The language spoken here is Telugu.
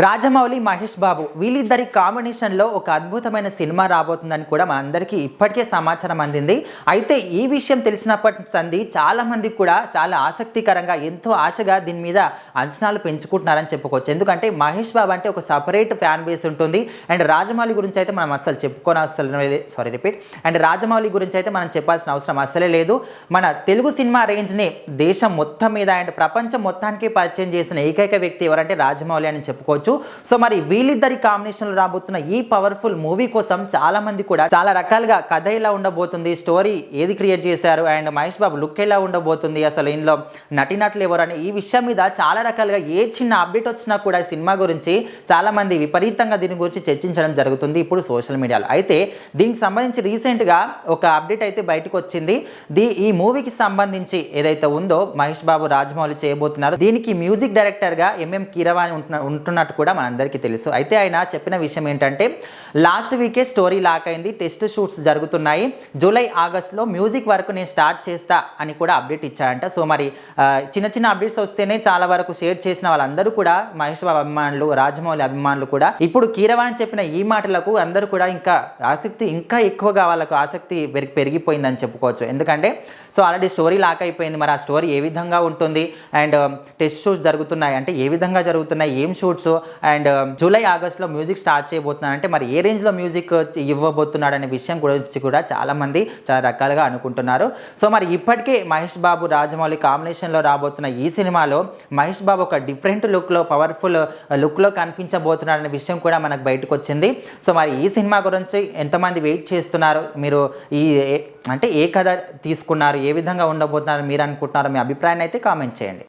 రాజమౌళి, మహేష్ బాబు వీళ్ళిద్దరి కాంబినేషన్లో ఒక అద్భుతమైన సినిమా రాబోతుందని కూడా మనందరికీ ఇప్పటికే సమాచారం అందింది. అయితే ఈ విషయం తెలిసినప్పటి సంది చాలామందికి కూడా చాలా ఆసక్తికరంగా ఎంతో ఆశగా దీని మీద అంచనాలు పెంచుకుంటున్నారని చెప్పుకోవచ్చు. ఎందుకంటే మహేష్ బాబు అంటే ఒక సపరేట్ ఫ్యాన్ బేస్ ఉంటుంది. అండ్ రాజమౌళి గురించి అయితే మనం అస్సలు రాజమౌళి గురించి అయితే మనం చెప్పాల్సిన అవసరం అస్సలే లేదు. మన తెలుగు సినిమా రేంజ్ని దేశం మొత్తం మీద అండ్ ప్రపంచం మొత్తానికి పరిచయం చేసిన ఏకైక వ్యక్తి ఎవరంటే రాజమౌళి అని చెప్పుకోవచ్చు. సో మరి వీళ్ళిద్దరి కాంబినేషన్ లో రాబోతున్న ఈ పవర్ఫుల్ మూవీ కోసం చాలా మంది కూడా చాలా రకాలుగా కథ ఎలా ఉండబోతుంది, స్టోరీ ఏది క్రియేట్ చేశారు, అండ్ మహేష్ బాబు లుక్ ఎలా ఉండబోతుంది, అసలు ఇందులో నటీనటులు ఎవరు అని ఈ విషయం మీద చాలా రకాలుగా ఏ చిన్న అప్డేట్ వచ్చినా కూడా సినిమా గురించి చాలా మంది విపరీతంగా దీని గురించి చర్చించడం జరుగుతుంది ఇప్పుడు సోషల్ మీడియాలో. అయితే దీనికి సంబంధించి రీసెంట్గా ఒక అప్డేట్ అయితే బయటకు వచ్చింది. ఈ మూవీకి సంబంధించి ఏదైతే ఉందో మహేష్ బాబు, రాజమౌళి చేయబోతున్నారు. దీనికి మ్యూజిక్ డైరెక్టర్గా ఎంఎం కీరవాణి ఉంటున్నట్టు కూడా మనందరికీ తెలుసు. అయితే ఆయన చెప్పిన విషయం ఏంటంటే లాస్ట్ వీకే స్టోరీ లాక్ అయింది, టెస్ట్ షూట్స్ జరుగుతున్నాయి, జూలై ఆగస్టులో మ్యూజిక్ వర్క్ నేను స్టార్ట్ చేస్తా అని కూడా అప్డేట్ ఇచ్చాడంట. సో మరి చిన్న చిన్న అప్డేట్స్ వస్తేనే చాలా వరకు షేర్ చేసిన వాళ్ళందరూ కూడా మహేష్ బాబు అభిమానులు, రాజమౌళి అభిమానులు కూడా ఇప్పుడు కీరవాణి చెప్పిన ఈ మాటలకు అందరూ కూడా ఇంకా ఎక్కువగా వాళ్ళకు ఆసక్తి పెరిగిపోయిందని చెప్పుకోవచ్చు. ఎందుకంటే సో ఆల్రెడీ స్టోరీ లాక్ అయిపోయింది. మరి ఆ స్టోరీ ఏ విధంగా ఉంటుంది అండ్ టెస్ట్ షూట్స్ జరుగుతున్నాయి అంటే ఏ విధంగా జరుగుతున్నాయి, ఏం షూట్స్, అండ్ జూలై ఆగస్టులో మ్యూజిక్ స్టార్ట్ చేయబోతున్నాడు అంటే మరి ఏ రేంజ్లో మ్యూజిక్ ఇవ్వబోతున్నాడు అనే విషయం గురించి కూడా చాలామంది చాలా రకాలుగా అనుకుంటున్నారు. సో మరి ఇప్పటికే మహేష్ బాబు, రాజమౌళి కాంబినేషన్లో రాబోతున్న ఈ సినిమాలో మహేష్ బాబు ఒక డిఫరెంట్ లుక్లో, పవర్ఫుల్ లుక్లో కనిపించబోతున్నాడు అనే విషయం కూడా మనకు బయటకు వచ్చింది. సో మరి ఈ సినిమా గురించి ఎంతమంది వెయిట్ చేస్తున్నారు, మీరు ఏ కథ తీసుకున్నారు, ఏ విధంగా ఉండబోతున్నారు మీరు అనుకుంటున్నారో మీ అభిప్రాయాన్ని అయితే కామెంట్ చేయండి.